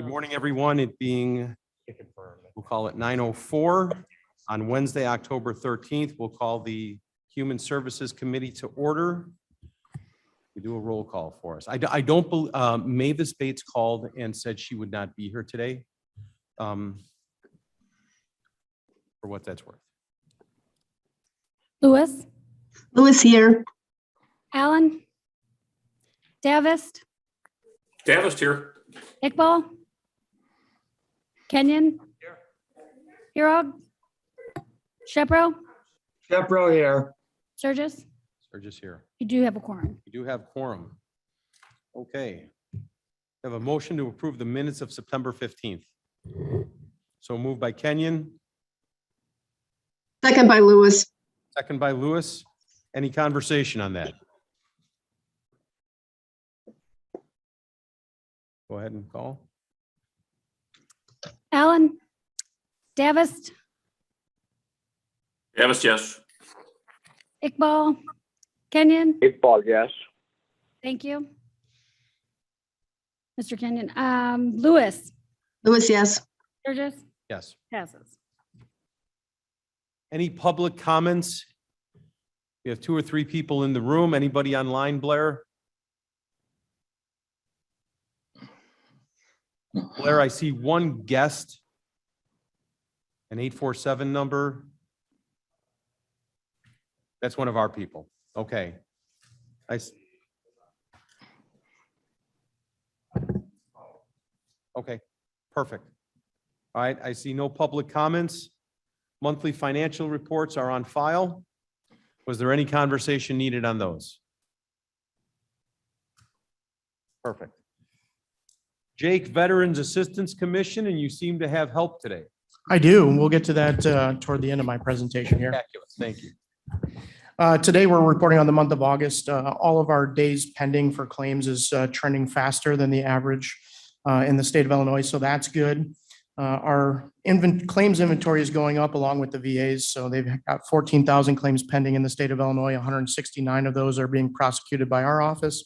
Good morning, everyone. It being, we'll call it 9:04 on Wednesday, October 13th. We'll call the Human Services Committee to order. We do a roll call for us. I don't believe, Mavis Bates called and said she would not be here today. For what that's worth. Lewis, Lewis here. Allen, Davist, here. Iqbal, Kenyon, Hero, Shepro, Shepro here. Sturgis. Sturgis here. You do have a quorum. We do have quorum. Okay. We have a motion to approve the minutes of September 15th. So moved by Kenyon, Second by Lewis. second by Lewis. Any conversation on that? Go ahead and call. Allen, Davist, Yes. Iqbal, Kenyon. Iqbal, yes. Thank you. Mr. Kenyon, Lewis, Lewis, yes. Sturgis, Yes. passes. Any public comments? We have 2 or 3 people in the room. Anybody online, Blair? Blair, I see one guest, an 847 number. That's one of our people. Okay. Okay, perfect. All right, I see no public comments. Monthly financial reports are on file. Was there any conversation needed on those? Perfect. Jake, Veterans Assistance Commission, and you seem to have help today. I do. We'll get to that toward the end of my presentation here. Fabulous. Thank you. Today, we're reporting on the month of August. All of our days pending for claims is trending faster than the average in the state of Illinois, so that's good. Our claims inventory is going up along with the VAs, so they've got 14,000 claims pending in the state of Illinois. 169 of those are being prosecuted by our office.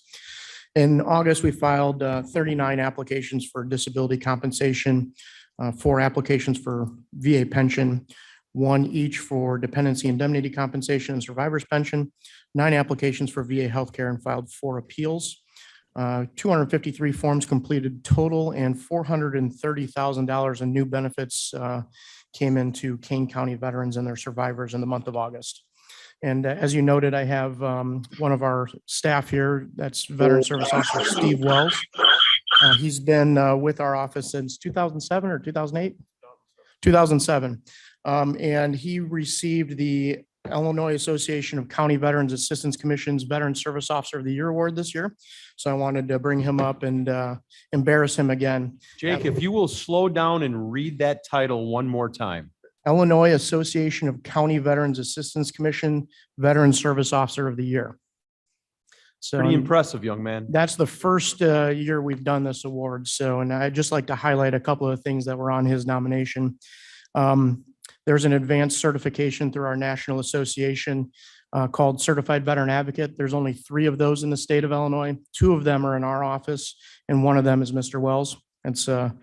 In August, we filed 39 applications for disability compensation, 4 applications for VA pension, 1 each for dependency indemnity compensation and survivor's pension, 9 applications for VA healthcare, and filed 4 appeals. 253 forms completed total, and $430,000 in new benefits came into Kane County veterans and their survivors in the month of August. And as you noted, I have one of our staff here, that's Veteran Service Officer Steve Wells. He's been with our office since 2007 or 2008? 2007. And he received the Illinois Association of County Veterans Assistance Commission's Veteran Service Officer of the Year Award this year. So I wanted to bring him up and embarrass him again. Jake, if you will slow down and read that title one more time. Illinois Association of County Veterans Assistance Commission Veteran Service Officer of the Year. So Pretty impressive, young man. that's the first year we've done this award. So, and I'd just like to highlight a couple of things that were on his nomination. There's an advanced certification through our national association called Certified Veteran Advocate. There's only 3 of those in the state of Illinois. 2 of them are in our office, and 1 of them is Mr. Wells. It's a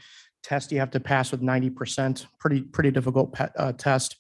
test you have to pass with 90%. Pretty difficult test.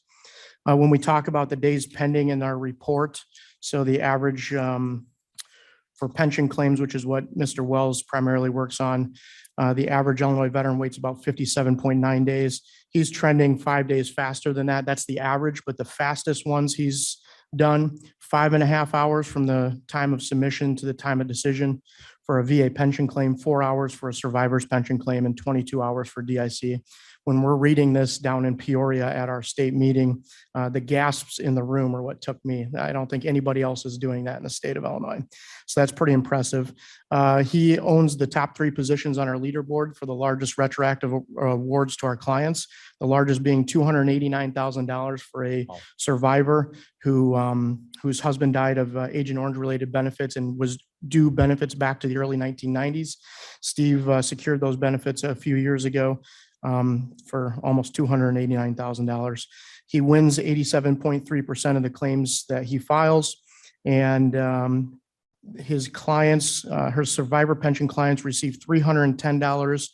When we talk about the days pending in our report, so the average for pension claims, which is what Mr. Wells primarily works on, the average Illinois veteran waits about 57.9 days. He's trending 5 days faster than that. That's the average, but the fastest ones he's done, 5.5 hours from the time of submission to the time of decision for a VA pension claim, 4 hours for a survivor's pension claim, and 22 hours for DIC. When we're reading this down in Peoria at our state meeting, the gasps in the room are what took me. I don't think anybody else is doing that in the state of Illinois. So that's pretty impressive. He owns the top 3 positions on our leaderboard for the largest retroactive awards to our clients, the largest being $289,000 for a survivor whose husband died of Agent Orange related benefits and was due benefits back to the early 1990s. Steve secured those benefits a few years ago for almost $289,000. He wins 87.3% of the claims that he files, and his clients, her survivor pension clients, receive $310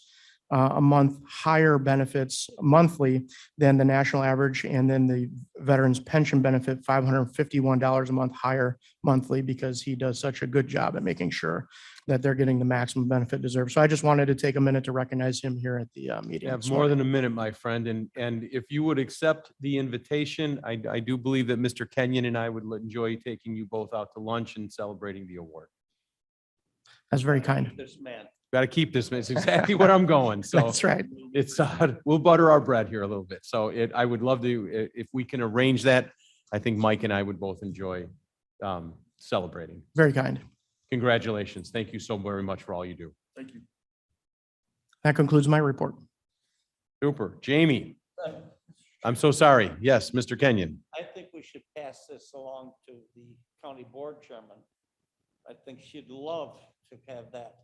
a month higher benefits monthly than the national average, and then the veterans pension benefit $551 a month higher monthly, because he does such a good job at making sure that they're getting the maximum benefit deserved. So I just wanted to take a minute to recognize him here at the meeting. You have this more than morning. a minute, my friend, and if you would accept the invitation, I do believe that Mr. Kenyon and I would enjoy taking you both out to lunch and celebrating the award. That's very kind. This man. Got to keep this, man. It's exactly where I'm going. So That's right. it's, we'll butter our bread here a little bit. So I would love to, if we can arrange that, I think Mike and I would both enjoy celebrating. Very kind. Congratulations. Thank you so very much for all you do. Thank you. That concludes my report. Super. Jamie, I'm so sorry. Yes, Mr. Kenyon. I think we should pass this along to the county board chairman. I think she'd love to have that.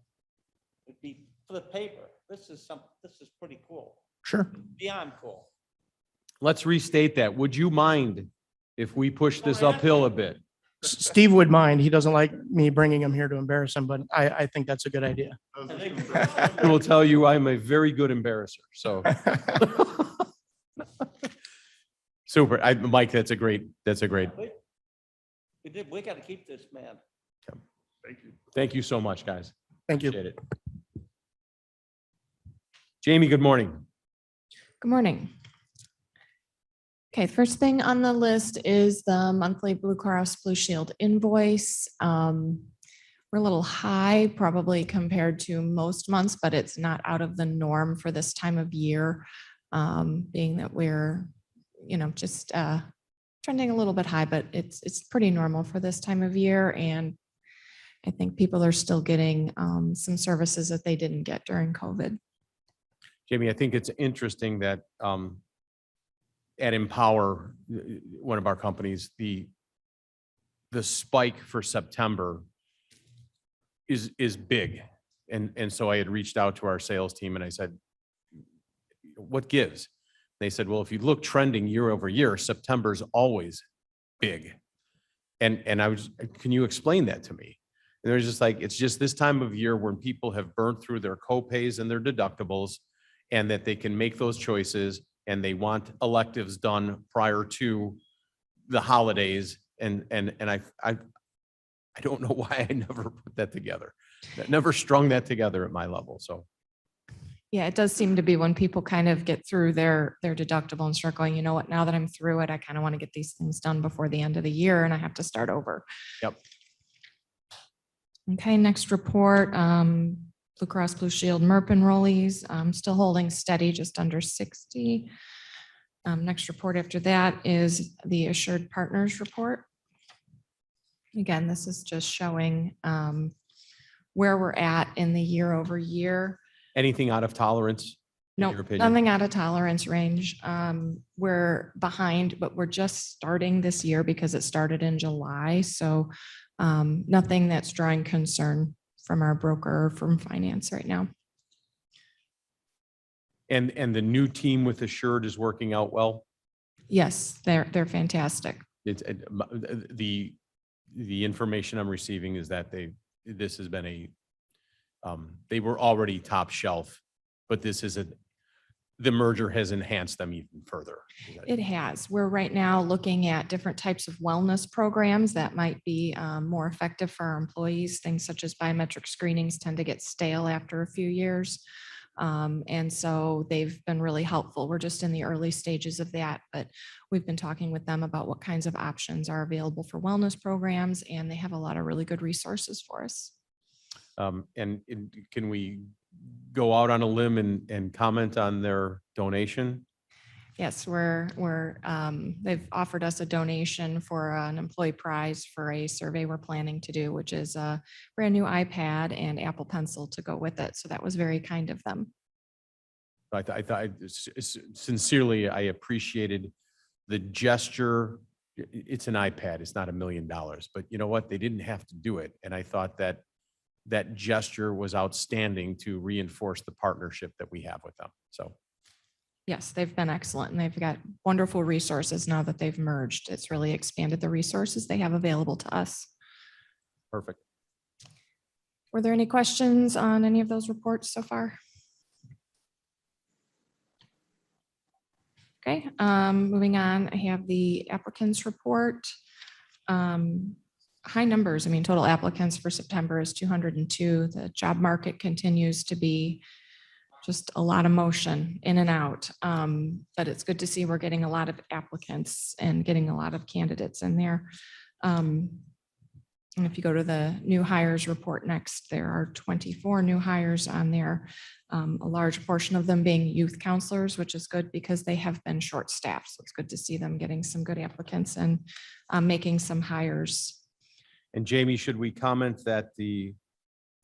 It'd be for the paper. This is pretty cool, Sure. beyond cool. Let's restate that. Would you mind if we push this uphill a bit? Steve would mind. He doesn't like me bringing him here to embarrass him, but I think that's a good idea. I think I will tell you, I'm a very good embarrasser. So super. Mike, that's a great. we got to keep this man. Thank you. Thank you so much, guys. Thank you. Appreciate it. Jamie, good morning. Good morning. Okay, first thing on the list is the monthly Blue Cross Blue Shield invoice. We're a little high probably compared to most months, but it's not out of the norm for this time of year, being that we're, just trending a little bit high, but it's pretty normal for this time of year. And I think people are still getting some services that they didn't get during COVID. Jamie, I think it's interesting that at Empower, one of our companies, the spike for September is big. And so I had reached out to our sales team and I said, what gives? They said, well, if you look trending year over year, September's always big. And I was, can you explain that to me? And they're just like, it's just this time of year when people have burned through their co-pays and their deductibles, and that they can make those choices, and they want electives done prior to the holidays. And I don't know why I never put that together. I never strung that together at my level. So Yeah, it does seem to be when people kind of get through their deductible and start going, you know what, now that I'm through it, I kind of want to get these things done before the end of the year and I have to start over. Yep. Okay, next report, Blue Cross Blue Shield MERP enrollees, still holding steady, just under 60. Next report after that is the Assured Partners report. Again, this is just showing where we're at in the year over year. anything out of tolerance? in No, your opinion? nothing out of tolerance range. We're behind, but we're just starting this year because it started in July. So nothing that's drawing concern from our broker or from finance right now. And the new team with Assured is working out well? Yes, they're fantastic. It's the information I'm receiving is that this has been they were already top shelf, but the merger has enhanced them even further. It has. We're right now looking at different types of wellness programs that might be more effective for our employees. Things such as biometric screenings tend to get stale after a few years. And so they've been really helpful. We're just in the early stages of that, but we've been talking with them about what kinds of options are available for wellness programs, and they have a lot of really good resources for us. And can we go out on a limb and comment on their donation? Yes, they've offered us a donation for an employee prize for a survey we're planning to do, which is a brand new iPad and Apple Pencil to go with it. So that was very kind of them. I thought sincerely, I appreciated the gesture. It's an iPad. It's not $1 million, but you know what? They didn't have to do it. And I thought that gesture was outstanding to reinforce the partnership that we have with them. So. Yes, they've been excellent, and they've got wonderful resources now that they've merged. It's really expanded the resources they have available to us. Perfect. Were there any questions on any of those reports so far? Okay, moving on, I have the applicants report. High numbers. I mean, total applicants for September is 202. The job market continues to be just a lot of motion in and out. But it's good to see we're getting a lot of applicants and getting a lot of candidates in there. And if you go to the new hires report next, there are 24 new hires on there. A large portion of them being youth counselors, which is good because they have been short-staffed. So it's good to see them getting some good applicants and making some hires. And Jamie, should we comment that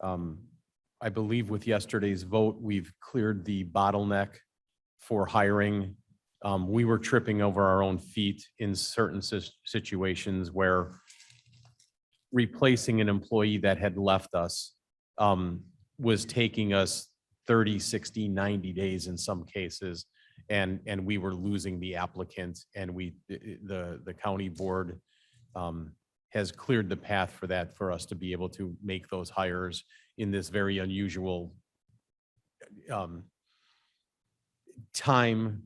I believe with yesterday's vote, we've cleared the bottleneck for hiring. We were tripping over our own feet in certain situations where replacing an employee that had left us was taking us 30, 60, 90 days in some cases. And we were losing the applicant, and the county board has cleared the path for that, for us to be able to make those hires in this very unusual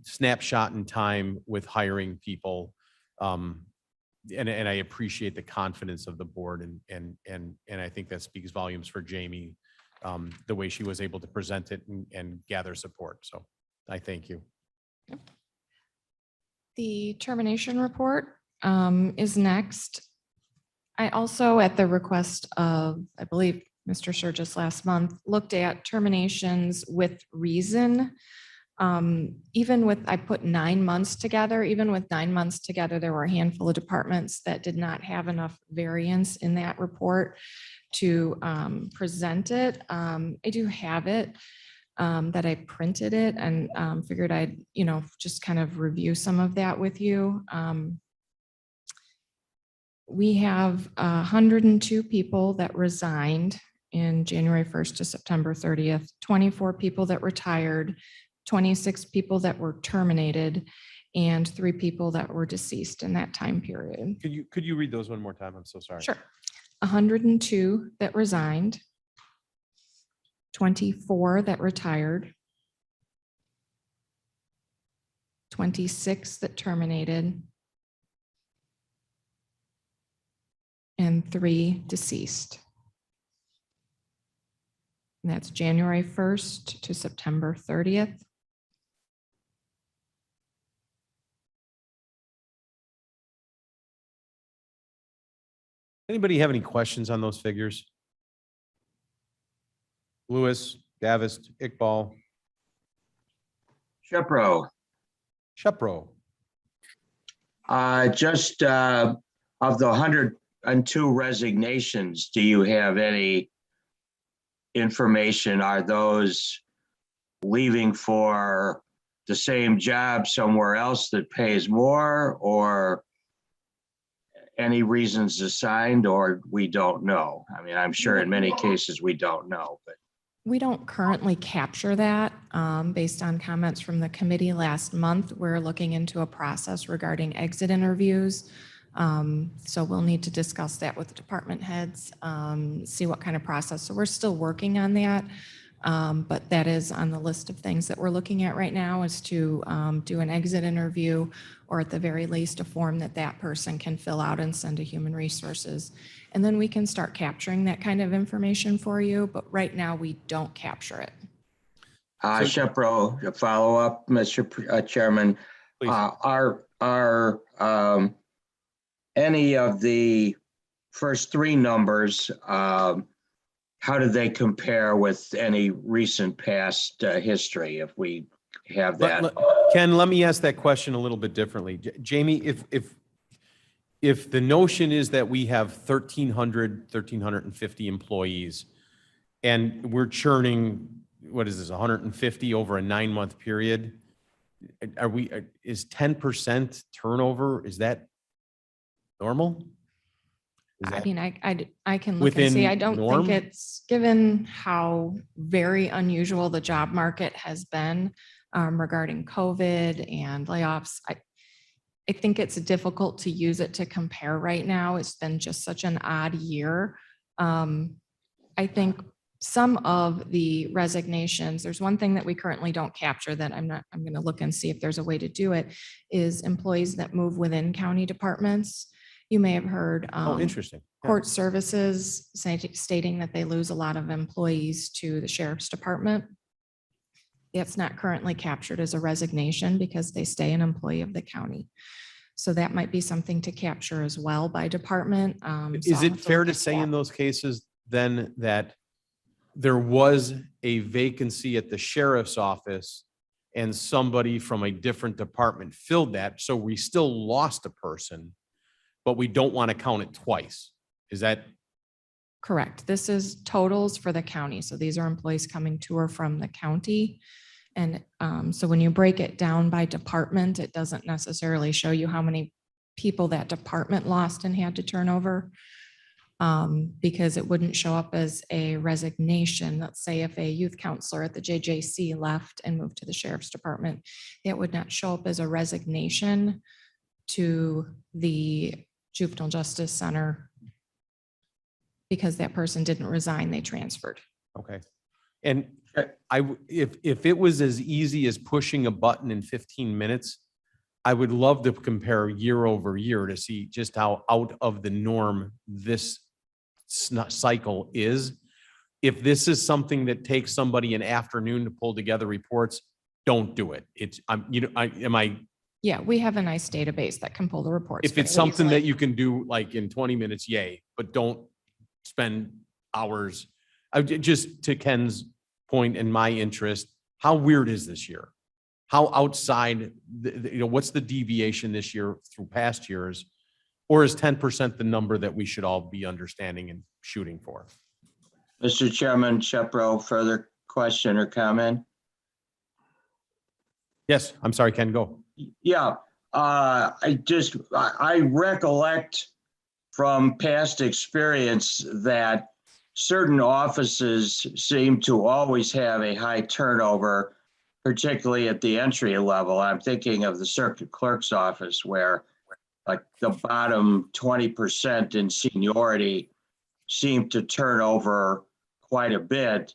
snapshot in time with hiring people. And I appreciate the confidence of the board, and I think that speaks volumes for Jamie, the way she was able to present it and gather support. So I thank you. The termination report is next. I also, at the request of, I believe, Mr. Sturgis last month, looked at terminations with reason. Even with, I put 9 months together, even with 9 months together, there were a handful of departments that did not have enough variance in that report to present it. I do have it, that I printed it, and figured I'd, just kind of review some of that with you. We have 102 people that resigned in January 1st to September 30th, 24 people that retired, 26 people that were terminated, and 3 people that were deceased in that time period. Could you read those one more time? I'm so sorry. Sure. 102 that resigned, 24 that retired, 26 that terminated, and 3 deceased. And that's January 1st to September 30th. Anybody have any questions on those figures? Lewis, Davist, Iqbal, Shepro, Shepro. just of the 102 resignations, do you have any information? Are those leaving for the same job somewhere else that pays more, or any reasons assigned, or we don't know? I mean, I'm sure in many cases we don't know, but. We don't currently capture that based on comments from the committee last month. We're looking into a process regarding exit interviews. So we'll need to discuss that with the department heads, see what kind of process. So we're still working on that. But that is on the list of things that we're looking at right now, is to do an exit interview, or at the very least a form that that person can fill out and send to Human Resources. And then we can start capturing that kind of information for you. But right now we don't capture it. Shepro, a follow-up, Mr. Chairman. Please. Are any of the first 3 numbers, how do they compare with any recent past history, if we have that? Ken, let me ask that question a little bit differently. Jamie, if the notion is that we have 1,350 employees, and we're churning, what is this, 150 over a 9-month period, is 10% turnover, is that normal? I mean, I can look and see. I don't think it's, given how very unusual the job market has been regarding COVID and layoffs. I think it's difficult to use it to compare right now. It's been just such an odd year. I think some of the resignations, there's one thing that we currently don't capture that I'm going to look and see if there's a way to do it, is employees that move within county departments. You may have heard. Oh, interesting. Yeah. Court services stating that they lose a lot of employees to the sheriff's department. That's not currently captured as a resignation because they stay an employee of the county. So that might be something to capture as well by department. So Is I'll it have fair look to into say that. in those cases then that there was a vacancy at the sheriff's office and somebody from a different department filled that? So we still lost a person, but we don't want to count it twice. Is that? Correct. This is totals for the county. So these are employees coming to or from the county. And so when you break it down by department, it doesn't necessarily show you how many people that department lost and had to turn over. Because it wouldn't show up as a resignation. Let's say if a youth counselor at the JJC left and moved to the sheriff's department, it would not show up as a resignation to the Juvenile Justice Center because that person didn't resign, they transferred. Okay. And if it was as easy as pushing a button in 15 minutes, I would love to compare year over year to see just how out of the norm this cycle is. If this is something that takes somebody an afternoon to pull together reports, don't do it. It's, Yeah, we have a nice database that can pull the reports. if it's fairly something easily. that you can do like in 20 minutes, yay, but don't spend hours. Just to Ken's point and my interest, how weird is this year? How outside, what's the deviation this year through past years? Or is 10% the number that we should all be understanding and shooting for? Mr. Chairman, Shepro, further question or comment? Yes, I'm sorry, Ken, go. Yeah, I recollect from past experience that certain offices seem to always have a high turnover, particularly at the entry level. I'm thinking of the circuit clerk's office where like the bottom 20% in seniority seem to turn over quite a bit.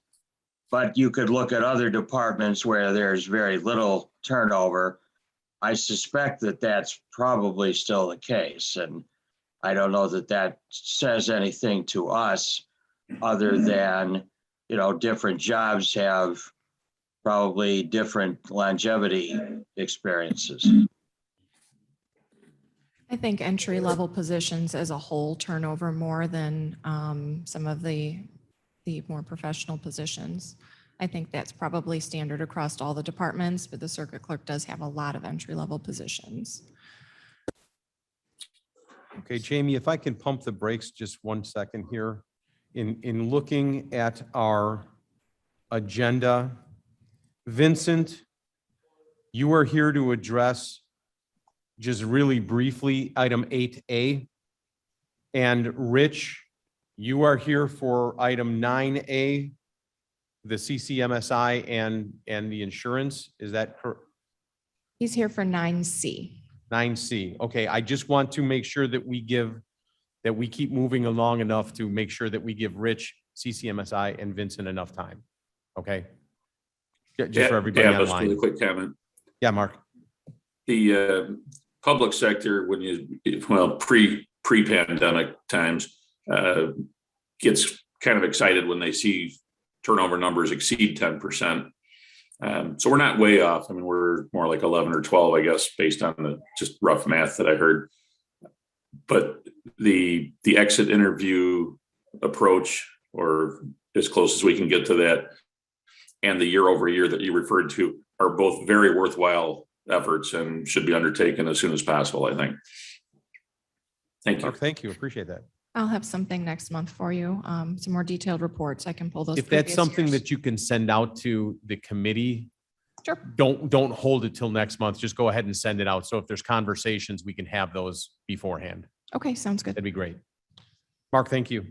But you could look at other departments where there's very little turnover. I suspect that that's probably still the case. And I don't know that that says anything to us other than, different jobs have probably different longevity experiences. I think entry level positions as a whole turn over more than some of the more professional positions. I think that's probably standard across all the departments, but the circuit clerk does have a lot of entry level positions. Okay, Jamie, if I can pump the brakes just 1 second here. In looking at our agenda, Vincent, you are here to address just really briefly item 8A. And Rich, you are here for item 9A, the CCMSI and the insurance. Is that correct? He's here for 9C. 9C. Okay, I just want to make sure that we keep moving along enough to make sure that we give Rich, CCMSI, and Vincent enough time. Okay? Just for everybody Just really online. quick comment. Yeah, Mark. The public sector, pre-pandemic times, gets kind of excited when they see turnover numbers exceed 10%. So we're not way off. I mean, we're more like 11 or 12, I guess, based on the just rough math that I heard. But the exit interview approach, or as close as we can get to that, and the year over year that you referred to are both very worthwhile efforts and should be undertaken as soon as possible, I think. Thank you. Mark, thank you. Appreciate that. I'll have something next month for you. Some more detailed reports. I can pull those. If that's previous something years. that you can send out to the committee, Sure. don't hold it till next month. Just go ahead and send it out. So if there's conversations, we can have those beforehand. Okay, sounds good. That'd be great. Mark, thank you.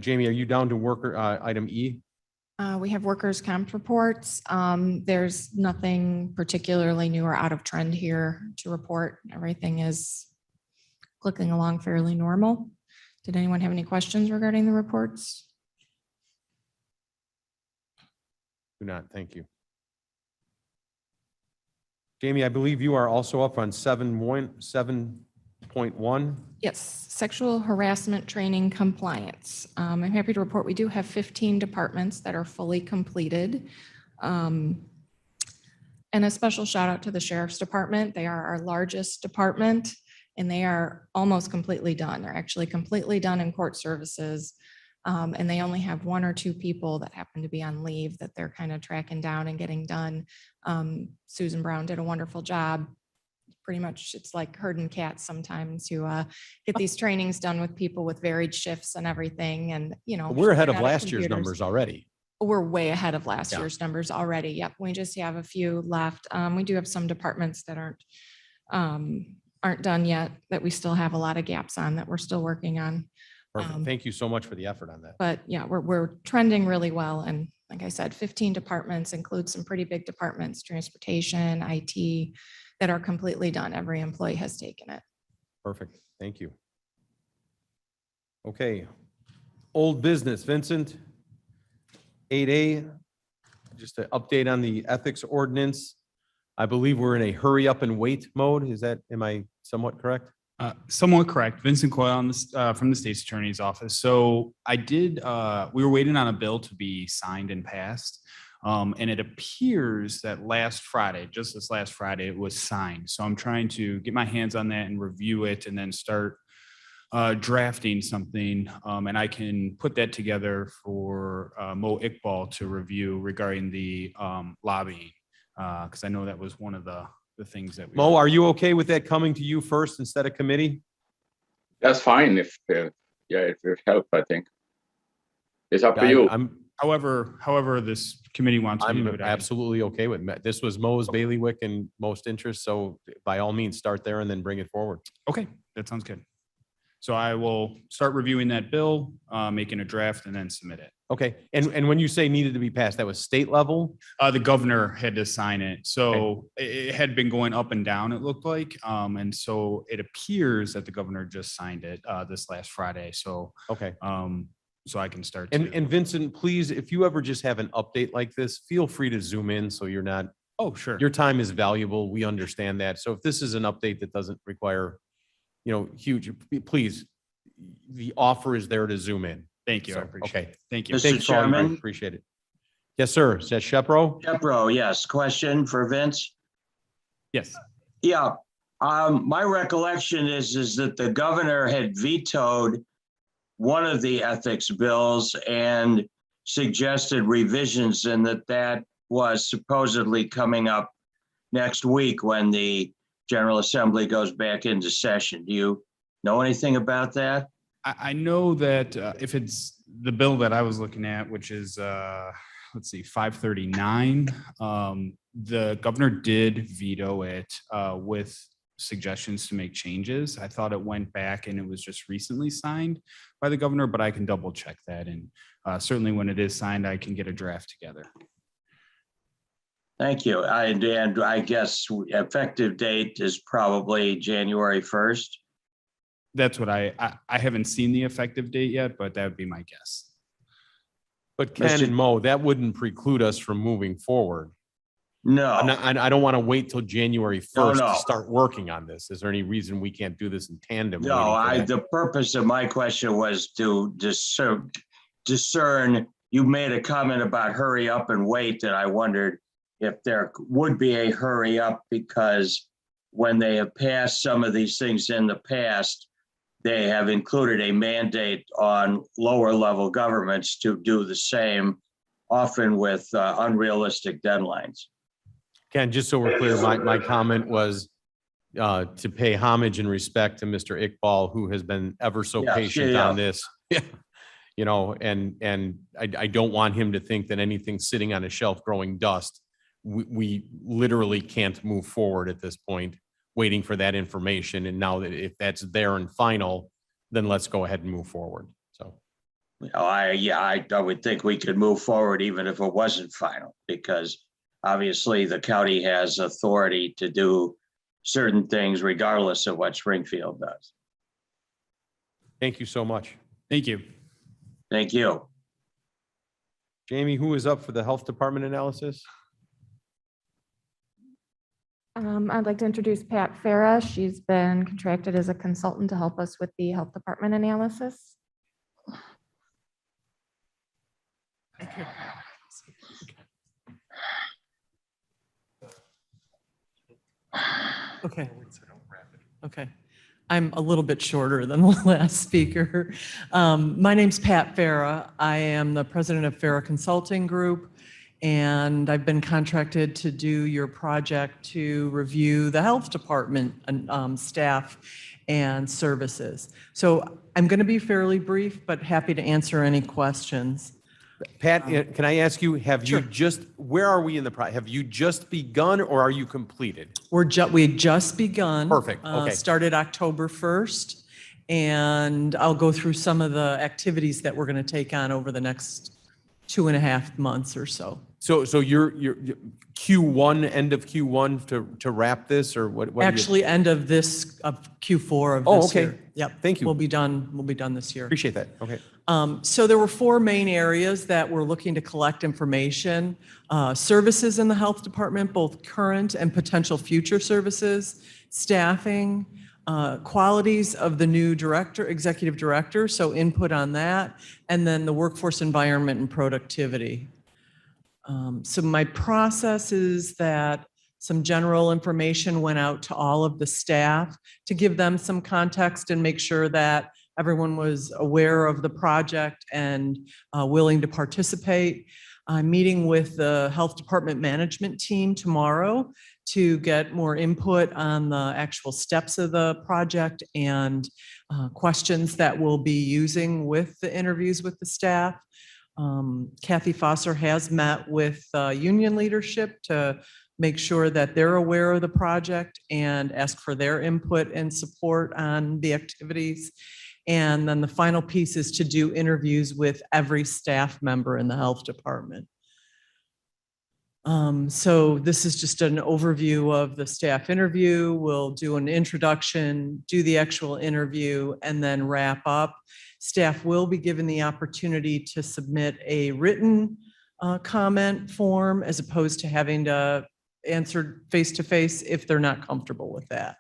Jamie, are you down to worker item E? We have workers' comp reports. There's nothing particularly new or out of trend here to report. Everything is clicking along fairly normal. Did anyone have any questions regarding the reports? Do not, thank you. Jamie, I believe you are also up on 7.1. Yes, sexual harassment training compliance. I'm happy to report we do have 15 departments that are fully completed. And a special shout out to the Sheriff's Department. They are our largest department and they are almost completely done. They're actually completely done in court services. And they only have 1 or 2 people that happen to be on leave that they're kind of tracking down and getting done. Susan Brown did a wonderful job. Pretty much it's like herding cats sometimes to get these trainings done with people with varied shifts and everything. And, you know, We're ahead of not at last year's computers. numbers already. We're way ahead of last Yeah. year's numbers already. Yep. We just have a few left. We do have some departments that aren't done yet, that we still have a lot of gaps on that we're still working on. Perfect. Thank you so much for the effort on that. But yeah, we're trending really well. And like I said, 15 departments include some pretty big departments, transportation, IT, that are completely done. Every employee has taken it. Perfect. Thank you. Okay. Old business, Vincent. 8A, just an update on the ethics ordinance. I believe we're in a hurry up and wait mode. Am I somewhat correct? Somewhat correct. Vincent Coyle on this, from the state's attorney's office. So we were waiting on a bill to be signed and passed. And it appears that just this last Friday, it was signed. So I'm trying to get my hands on that and review it and then start drafting something. And I can put that together for Mo Iqbal to review regarding the lobbying. Because I know that was one of the things that. Mo, are you okay with that coming to you first instead of committee? That's fine if it will help, I think. It's up to you. However, this committee wants me to do I'm it. absolutely okay with that. This was Mo's bailiwick and most interest. So by all means, start there and then bring it forward. Okay, that sounds good. So I will start reviewing that bill, making a draft and then submit it. Okay. And when you say needed to be passed, that was state level? The governor had to sign it. So it had been going up and down, it looked like. And so it appears that the governor just signed it this last Friday. So, Okay. so I can start. And Vincent, please, if you ever just have an update like this, feel free to zoom in so you're not, Oh, sure. your time is valuable. We understand that. So if this is an update that doesn't require, huge, please, the offer is there to zoom in. Thank you. I So, appreciate okay. it. Thank you. Mr. Thanks for all your- Chairman? Appreciate it. Yes, sir. Is that Shepro? Jepro, yes. Question for Vince? Yes. Yeah. My recollection is that the governor had vetoed one of the ethics bills and suggested revisions, and that was supposedly coming up next week when the General Assembly goes back into session. Do you know anything about that? I know that if it's the bill that I was looking at, which is, 539, the governor did veto it with suggestions to make changes. I thought it went back and it was just recently signed by the governor, but I can double check that. And certainly when it is signed, I can get a draft together. Thank you. And I guess effective date is probably January 1st. That's what I haven't seen the effective date yet, but that would be my guess. But Ken and Mo, that wouldn't preclude us from moving forward. No. I don't want to wait till January 1st No. to start working on this. Is there any reason we can't do this in tandem? No, waiting for that? the purpose of my question was to discern, you made a comment about hurry up and wait, and I wondered if there would be a hurry up, because when they have passed some of these things in the past, they have included a mandate on lower level governments to do the same, often with unrealistic deadlines. Ken, just so we're clear, my comment was to pay homage and respect to Mr. Iqbal, who has been ever so Yes, patient yeah. on this. And I don't want him to think that anything's sitting on a shelf growing dust. We literally can't move forward at this point, waiting for that information. And now that if that's there and final, then let's go ahead and move forward. So. I would think we could move forward even if it wasn't final, because obviously the county has authority to do certain things regardless of what Springfield does. Thank you so much. Thank you. Thank you. Jamie, who is up for the Health Department analysis? I'd like to introduce Pat Farah. She's been contracted as a consultant to help us with the health department analysis. Okay. Okay. I'm a little bit shorter than the last speaker. My name's Pat Farah. I am the president of Farah Consulting Group, and I've been contracted to do your project to review the health department staff and services. So I'm going to be fairly brief, but happy to answer any questions. Pat, can I ask you, have you Sure. just, where are we in the project? Have you just begun or are you completed? We had just begun. Perfect, okay. Started October 1st, and I'll go through some of the activities that we're going to take on over the next 2.5 months or so. So you're Q1, end of Q1 to wrap this, or what? Actually, end of Q4 of Oh, this okay. year. Yep. Thank you. We'll be done this year. Appreciate that. Okay. So there were 4 main areas that we're looking to collect information. Services in the health department, both current and potential future services, staffing, qualities of the new executive director, so input on that, and then the workforce environment and productivity. So my process is that some general information went out to all of the staff to give them some context and make sure that everyone was aware of the project and willing to participate. I'm meeting with the health department management team tomorrow to get more input on the actual steps of the project and questions that we'll be using with the interviews with the staff. Kathy Foster has met with union leadership to make sure that they're aware of the project and ask for their input and support on the activities. And then the final piece is to do interviews with every staff member in the health department. So this is just an overview of the staff interview. We'll do an introduction, do the actual interview, and then wrap up. Staff will be given the opportunity to submit a written comment form as opposed to having to answer face-to-face if they're not comfortable with that.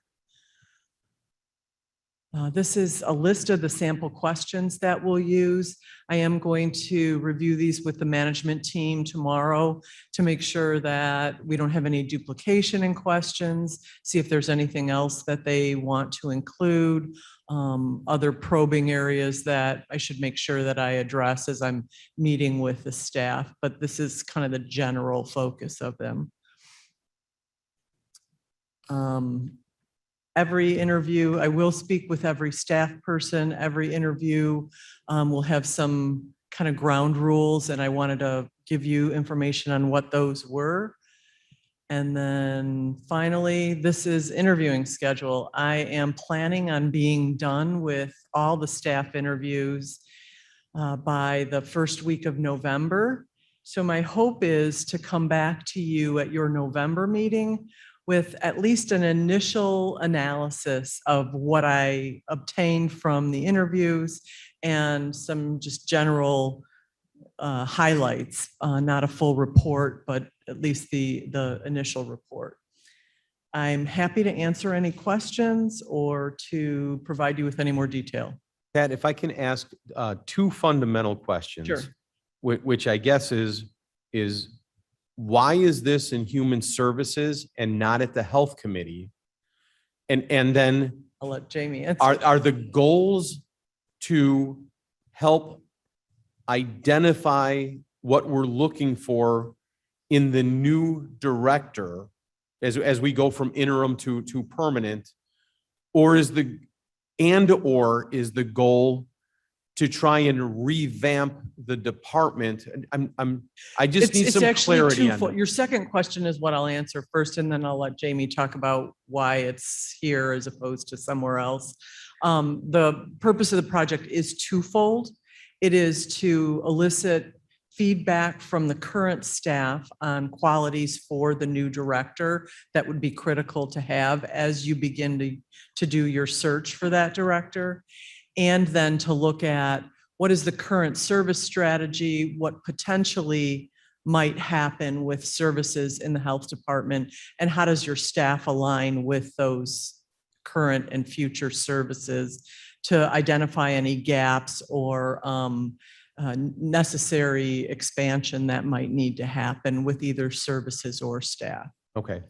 This is a list of the sample questions that we'll use. I am going to review these with the management team tomorrow to make sure that we don't have any duplication in questions, see if there's anything else that they want to include, other probing areas that I should make sure that I address as I'm meeting with the staff, but this is kind of the general focus of them. Every interview, I will speak with every staff person. Every interview will have some kind of ground rules, and I wanted to give you information on what those were. And then finally, this is interviewing schedule. I am planning on being done with all the staff interviews by the first week of November. So my hope is to come back to you at your November meeting with at least an initial analysis of what I obtained from the interviews and some just general highlights, not a full report, but at least the initial report. I'm happy to answer any questions or to provide you with any more detail. Pat, if I can ask 2 fundamental questions. Sure. Which I guess is why is this in human services and not at the health committee? And then I'll let Jamie answer. are the goals to help identify what we're looking for in the new director as we go from interim to permanent? Or is the goal to try and revamp the department? I just need some actually clarity on twofold. that. Your second question is what I'll answer first, and then I'll let Jamie talk about why it's here as opposed to somewhere else. The purpose of the project is twofold. It is to elicit feedback from the current staff on qualities for the new director that would be critical to have as you begin to do your search for that director. And then to look at what is the current service strategy, what potentially might happen with services in the health department, and how does your staff align with those current and future services to identify any gaps or necessary expansion that might need to happen with either services or staff. Okay.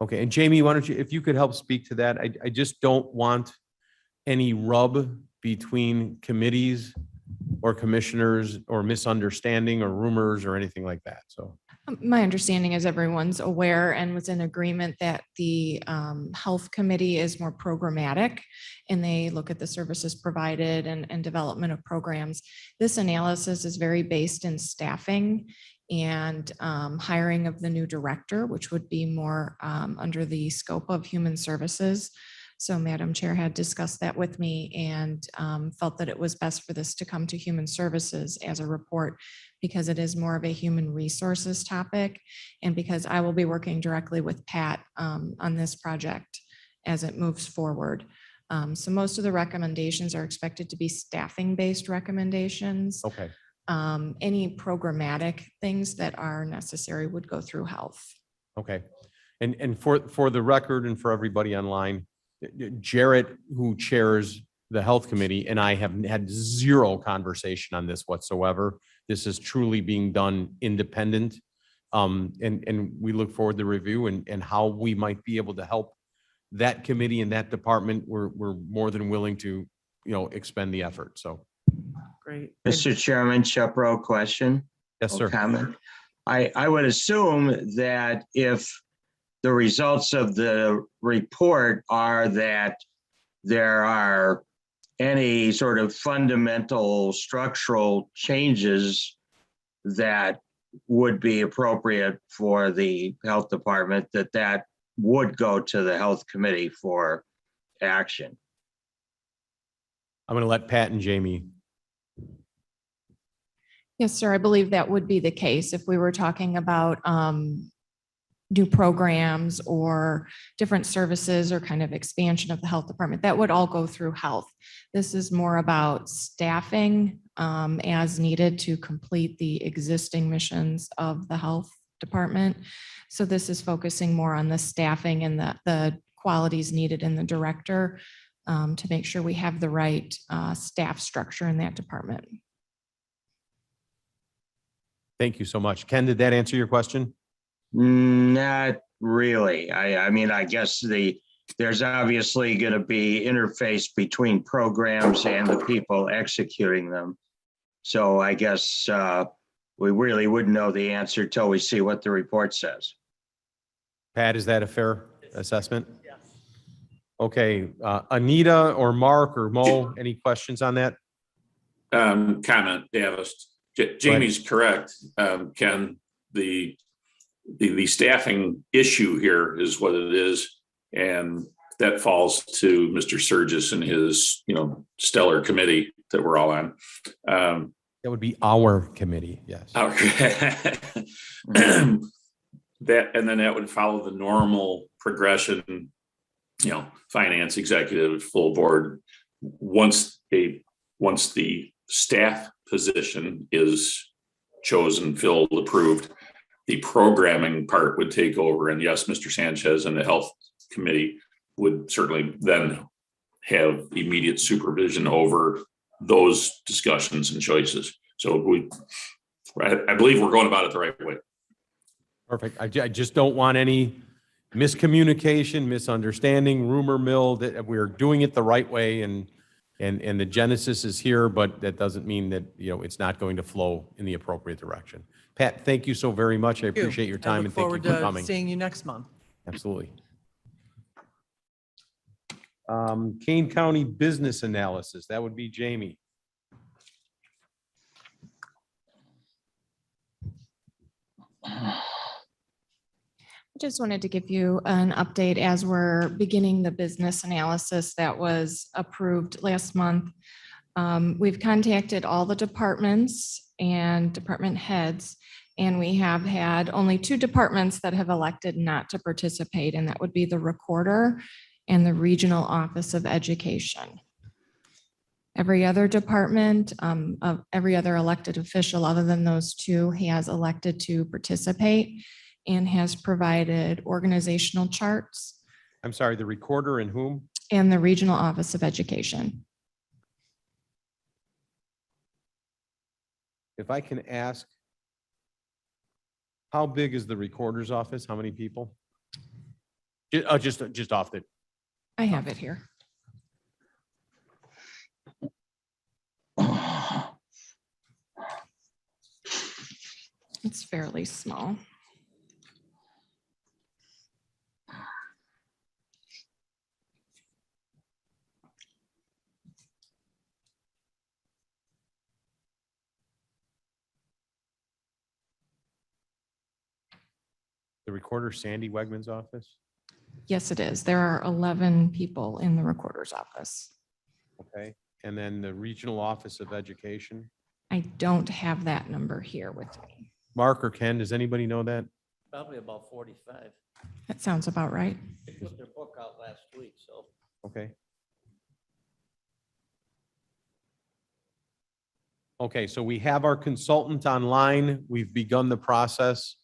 Okay, and Jamie, why don't you, if you could help speak to that, I just don't want any rub between committees or commissioners or misunderstanding or rumors or anything like that, so. My understanding is everyone's aware and was in agreement that the health committee is more programmatic and they look at the services provided and development of programs. This analysis is very based in staffing and hiring of the new director, which would be more under the scope of human services. So Madam Chair had discussed that with me and felt that it was best for this to come to Human Services as a report because it is more of a human resources topic and because I will be working directly with Pat on this project as it moves forward. So most of the recommendations are expected to be staffing-based recommendations. Okay, Any programmatic things that are necessary would go through health. okay. And for the record and for everybody online, Jarrett, who chairs the health committee, and I have had zero conversation on this whatsoever. This is truly being done independent. And we look forward to review and how we might be able to help that committee and that department. We're more than willing to, expend the effort. So. Great. Mr. Chairman, Chaparro, question? Yes, or sir. Comment. I would assume that if the results of the report are that there are any sort of fundamental structural changes that would be appropriate for the health department, that would go to the health committee for action. I'm going to let Pat and Jamie. Yes, sir. I believe that would be the case if we were talking about new programs or different services or kind of expansion of the health department. That would all go through health. This is more about staffing as needed to complete the existing missions of the health department. So this is focusing more on the staffing and the qualities needed in the director to make sure we have the right staff structure in that department. Thank you so much. Ken, did that answer your question? Not really. I mean, I guess there's obviously going to be interface between programs and the people executing them. So I guess we really wouldn't know the answer till we see what the report says. Pat, is that a fair assessment? Yes. Okay, Anita or Mark or Mo, any questions on that? Comment, Davis. Jamie's correct, Ken. The staffing issue here is what it is, and that falls to Mr. Surgis and his, stellar committee that we're all on. That would be our committee, yes. That, and then that would follow the normal progression, finance, executive, full board. Once the staff position is chosen, filled, approved, the programming part would take over. And yes, Mr. Sanchez and the health committee would certainly then have immediate supervision over those discussions and choices. So I believe we're going about it the right way. Perfect. I just don't want any miscommunication, misunderstanding, rumor mill, that we're doing it the right way and the genesis is here, but that doesn't mean that, it's not going to flow in the appropriate direction. Pat, thank you so very much. I appreciate your time and thank you for forward to coming. seeing you next month. Absolutely. Kane County business analysis, that would be Jamie. I just wanted to give you an update as we're beginning the business analysis that was approved last month. We've contacted all the departments and department heads, and we have had only 2 departments that have elected not to participate, and that would be the recorder and the Regional Office of Education. Every other department, of every other elected official other than those two has elected to participate and has provided organizational charts I'm sorry, the recorder and whom? and the Regional Office of Education. If I can ask, how big is the recorder's office? How many people? Just off the, I have it here. It's fairly small. the recorder Sandy Wegman's office? Yes, it is. There are 11 people in the recorder's office. Okay, and then the Regional Office of Education? I don't have that number here with me. Mark or Ken, does anybody know that? Probably about 45. That sounds about right. They put their book out last week, so. Okay. Okay, so we have our consultant online. We've begun the process.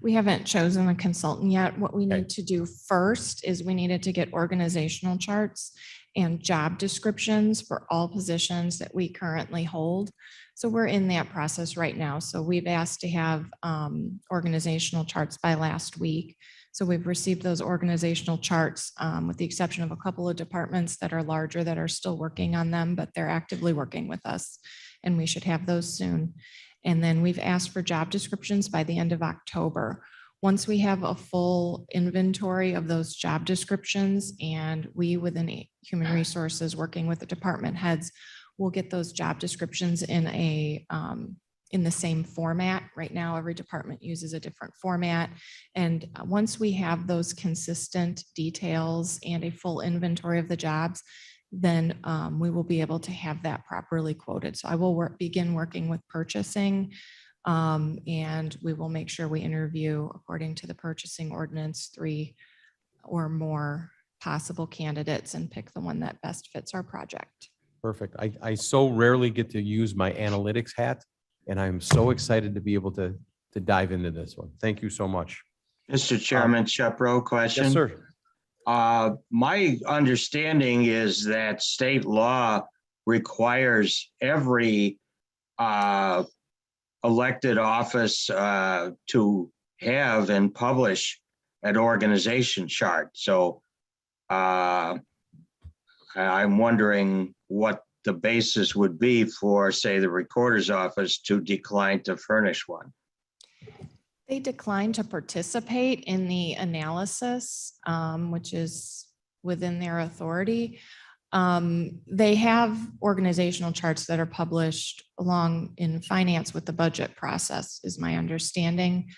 We haven't chosen a consultant yet. What we Okay. need to do first is we needed to get organizational charts and job descriptions for all positions that we currently hold. So we're in that process right now. So we've asked to have organizational charts by last week. So we've received those organizational charts with the exception of a couple of departments that are larger that are still working on them, but they're actively working with us and we should have those soon. And then we've asked for job descriptions by the end of October. Once we have a full inventory of those job descriptions and we within Human Resources working with the department heads, we'll get those job descriptions in the same format. Right now, every department uses a different format. And once we have those consistent details and a full inventory of the jobs, then we will be able to have that properly quoted. So I will begin working with purchasing and we will make sure we interview according to the purchasing ordinance 3 or more possible candidates and pick the one that best fits our project. Perfect. I so rarely get to use my analytics hat, and I'm so excited to be able to dive into this one. Thank you so much. Mr. Chairman, Shepro, question. Yes, sir. My understanding is that state law requires every elected office to have and publish an organization chart. So I'm wondering what the basis would be for, say, the recorder's office to decline to furnish one. They declined to participate in the analysis, which is within their authority. They have organizational charts that are published along in finance with the budget process, is my understanding.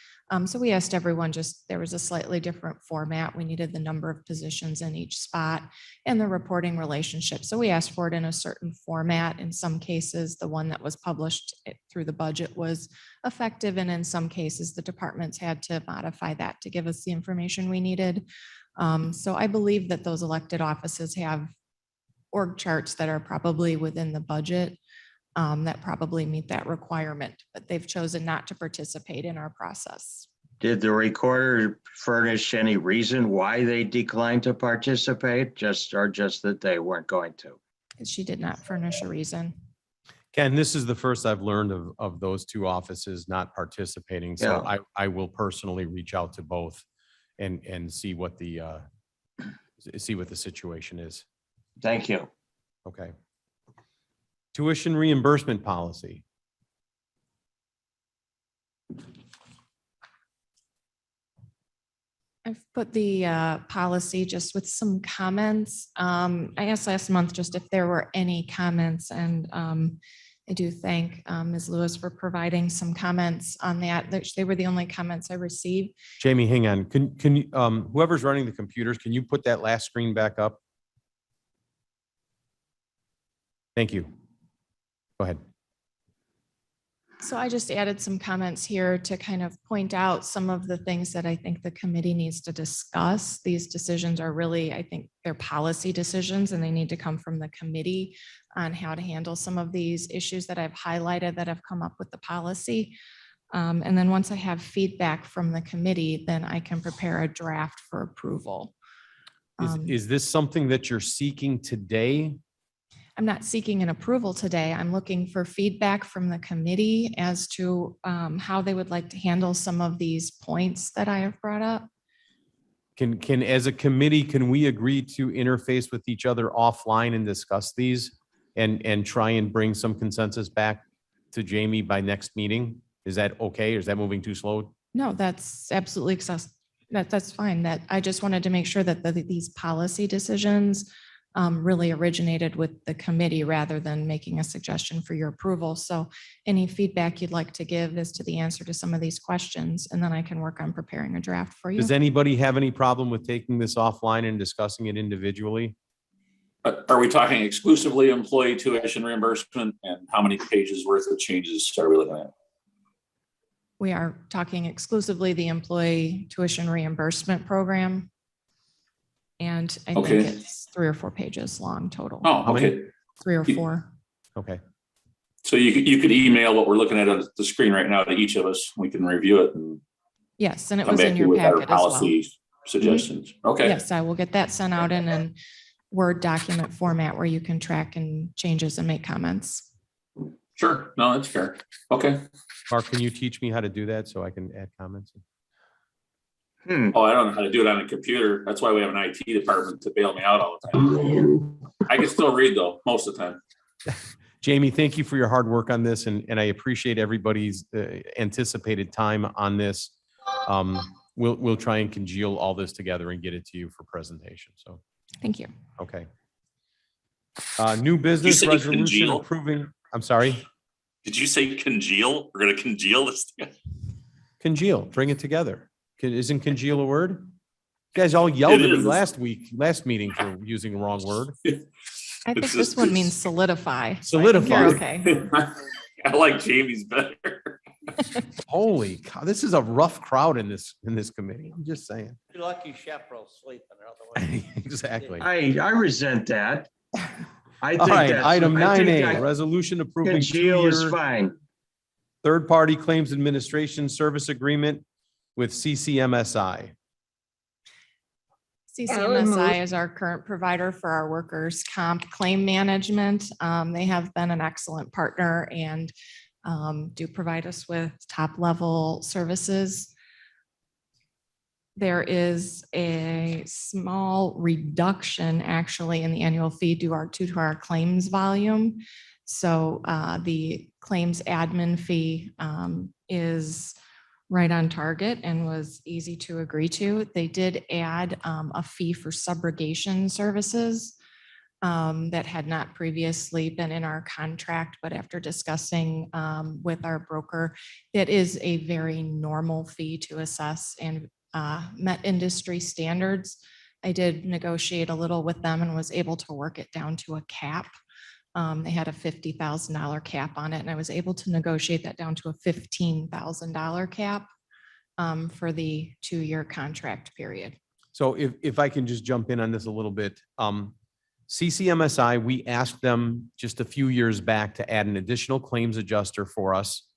So we asked everyone, there was a slightly different format. We needed the number of positions in each spot and the reporting relationship. So we asked for it in a certain format. In some cases, the one that was published through the budget was effective. And in some cases, the departments had to modify that to give us the information we needed. So I believe that those elected offices have org charts that are probably within the budget that probably meet that requirement, but they've chosen not to participate in our process. Did the recorder furnish any reason why they declined to participate, just that they weren't going to? She did not furnish a reason. Ken, this is the first I've learned of those two offices not participating. So Yeah. I will personally reach out to both and see what the situation is. Thank you. Okay. Tuition reimbursement policy. I've put the policy just with some comments. I asked last month just if there were any comments, and I do thank Ms. Lewis for providing some comments on that. They were the only comments I received. Jamie, hang on. Can you, whoever's running the computers, can you put that last screen back up? Thank you. Go ahead. So I just added some comments here to kind of point out some of the things that I think the committee needs to discuss. These decisions are really, I think they're policy decisions and they need to come from the committee on how to handle some of these issues that I've highlighted that have come up with the policy. And then once I have feedback from the committee, then I can prepare a draft for approval. Is this something that you're seeking today? I'm not seeking an approval today. I'm looking for feedback from the committee as to how they would like to handle some of these points that I have brought up. Can, as a committee, can we agree to interface with each other offline and discuss these and try and bring some consensus back to Jamie by next meeting? Is that okay? Or is that moving too slow? No, that's absolutely that's fine. That I just wanted to make sure that these policy decisions really originated with the committee rather than making a suggestion for your approval. So any feedback you'd like to give as to the answer to some of these questions, and then I can work on preparing a draft for you. Does anybody have any problem with taking this offline and discussing it individually? Are we talking exclusively employee tuition reimbursement, and how many pages worth of changes are we looking at? We are talking exclusively the employee tuition reimbursement program. And I think it's 3 or 4 pages long total. Oh, okay. 3 or 4. Okay. So you could email what we're looking at on the screen right now to each of us. We can review it and Yes, and it come was back in to you your with our packet as well. policy suggestions. Okay. Yes, I will get that sent out in a Word document format where you can track and changes and make comments. Sure. No, that's fair. Okay. Mark, can you teach me how to do that so I can add comments? Oh, I don't know how to do it on a computer. That's why we have an IT department to bail me out all the time. I can still read though, most of the time. Jamie, thank you for your hard work on this, and I appreciate everybody's anticipated time on this. We'll try and congeal all this together and get it to you for presentation. So, Thank you. okay. New business say resolution congeal? approving. I'm sorry. Did you say congeal? We're gonna congeal this thing? Congeal, bring it together. Isn't congeal a word? You guys all yelled at me last meeting for using the wrong word. I think It's this just- one means solidify. So I think you're Solidify. okay. I like Jamie's better. Holy cow, this is a rough crowd in this committee. I'm just saying. You're lucky Chaparral's sleeping. Otherwise, Exactly. I resent that. I All think right, that's- item I think 9A, that resolution approving Congeal is 2-year fine. third-party claims administration service agreement with CCMSI. CCMSI is our current provider for our workers' comp claim management. They have been an excellent partner and do provide us with top-level services. There is a small reduction actually in the annual fee due to our claims volume. So the claims admin fee is right on target and was easy to agree to. They did add a fee for subrogation services that had not previously been in our contract, but after discussing with our broker, it is a very normal fee to assess and met industry standards. I did negotiate a little with them and was able to work it down to a cap. They had a $50,000 cap on it, and I was able to negotiate that down to a $15,000 cap for the 2-year contract period. So if I can just jump in on this a little bit, CCMSI, we asked them just a few years back to add an additional claims adjuster for us.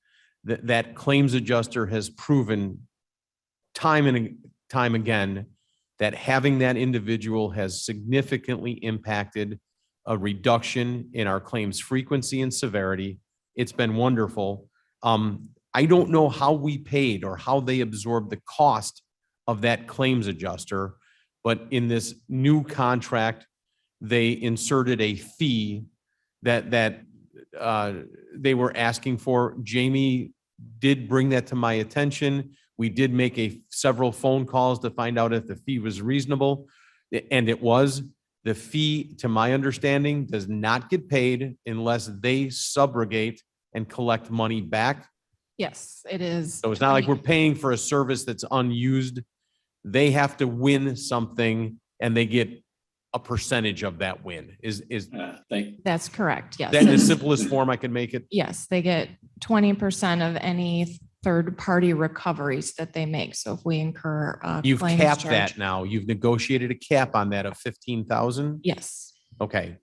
That claims adjuster has proven time and time again that having that individual has significantly impacted a reduction in our claims frequency and severity. It's been wonderful. I don't know how we paid or how they absorbed the cost of that claims adjuster, but in this new contract, they inserted a fee that they were asking for. Jamie did bring that to my attention. We did make several phone calls to find out if the fee was reasonable, and it was. The fee, to my understanding, does not get paid unless they subrogate and collect money back. Yes, it is. So it's not like we're paying for a service that's unused. They have to something and they get a percentage of that win. Is That's correct. Yes. that in the simplest form I can make it? Yes, they get 20% of any third-party recoveries that they make. So if we incur a You've claims capped charge- that now. You've negotiated a cap on that of 15,000. Yes. Okay.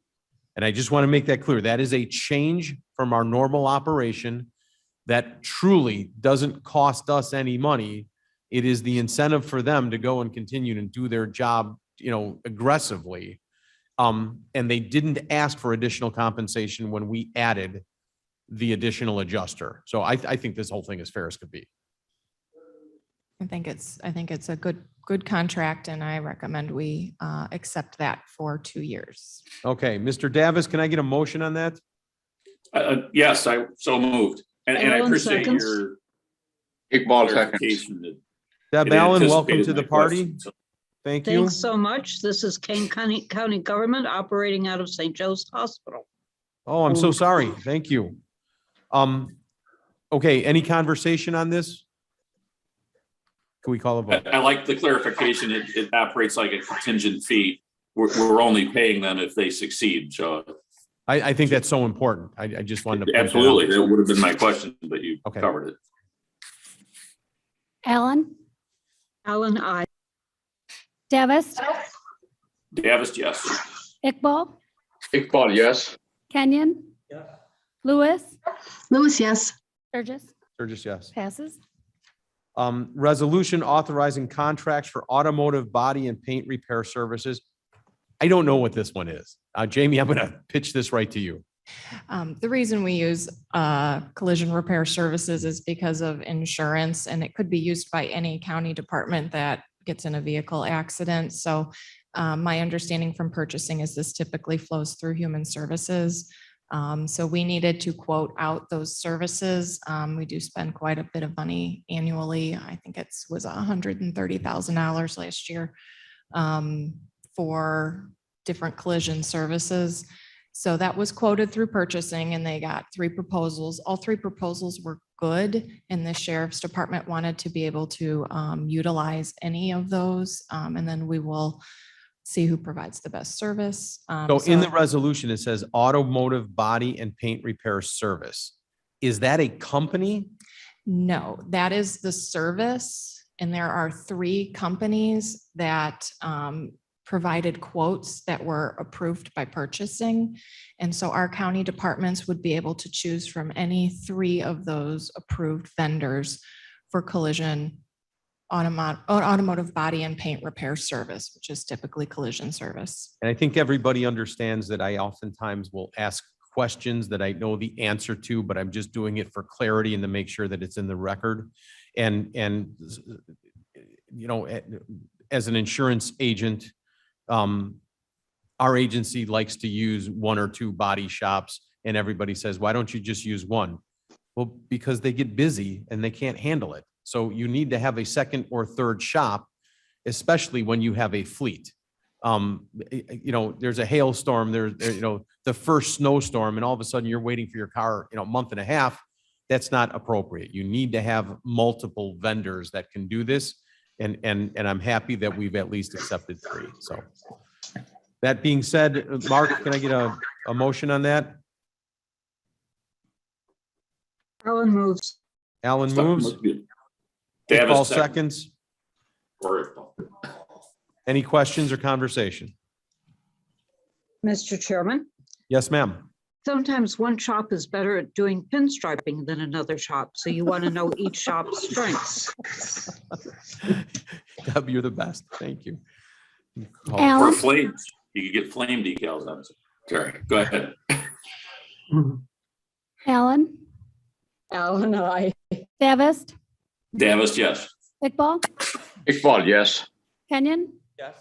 And I just want to make that clear. That is a change from our normal operation that truly doesn't cost us any money. It is the incentive for them to go and continue and do their job, aggressively. And they didn't ask for additional compensation when we added the additional adjuster. So I think this whole thing is fair as could be. I think it's a good contract, and I recommend we accept that for 2 years. Okay, Mr. Davis, can I get a motion on that? Yes, I so moved. And I Allen appreciate seconds. your Iqbal seconds. clarification that Deb it Allen, welcome anticipated to the my party. question. So Thank you. Thanks so much. This is Kane County Government operating out of St. Joe's Hospital. Oh, I'm so sorry. Thank you. Okay, any conversation on this? Can we call a vote? I like the clarification. It operates like a contingent fee. We're only paying them if they succeed. So I think that's so important. I just wanted to. point that out. absolutely, that would have been my question, but you Okay. covered it. Allen, Allen, I. Davis, Davis, yes. Iqbal, Iqbal, yes. Kenyon, Lewis, Lewis, yes. Sturgis, Sturgis, yes. passes. Resolution authorizing contracts for automotive body and paint repair services. I don't know what this one is. Jamie, I'm going to pitch this right to you. The reason we use collision repair services is because of insurance, and it could be used by any county department that gets in a vehicle accident. So my understanding from purchasing is this typically flows through human services. So we needed to quote out those services. We do spend quite a bit of money annually. I think it was $130,000 last year for different collision services. So that was quoted through purchasing, and they got 3 proposals. All 3 proposals were good, and the sheriff's department wanted to be able to utilize any of those. And then we will see who provides the best service. So in the resolution, it says automotive body and paint repair service. Is that a company? No, that is the service. And there are 3 companies that provided quotes that were approved by purchasing. And so our county departments would be able to choose from any 3 of those approved vendors for collision, automotive body and paint repair service, which is typically collision service. And I think everybody understands that I oftentimes will ask questions that I know the answer to, but I'm just doing it for clarity and to make sure that it's in the record. And as an insurance agent, our agency likes to use 1 or 2 body shops, and everybody says, why don't you just use 1? Well, because they get busy and they can't handle it. So you need to have a 2nd or 3rd shop, especially when you have a fleet. There's a hailstorm, there's the first snowstorm, and all of a sudden you're waiting for your car, a month and a half. That's not appropriate. You need to have multiple vendors that can do this. And I'm happy that we've at least accepted 3. So that being said, Mark, can I get a motion on that? Allen moves. Alan moves. Davis Paul seconds. seconds. Any questions or conversation? Mr. Chairman, Yes, ma'am. sometimes one shop is better at doing pinstriping than another shop. So you want to know each shop's strengths. Deb, you're the best. Thank you. Or Alan, flames. You could get flame decals on it. Sorry, go ahead. Allen, Allen, I. Davis, Davis, yes. Iqbal, Iqbal, yes. Kenyon, Yes.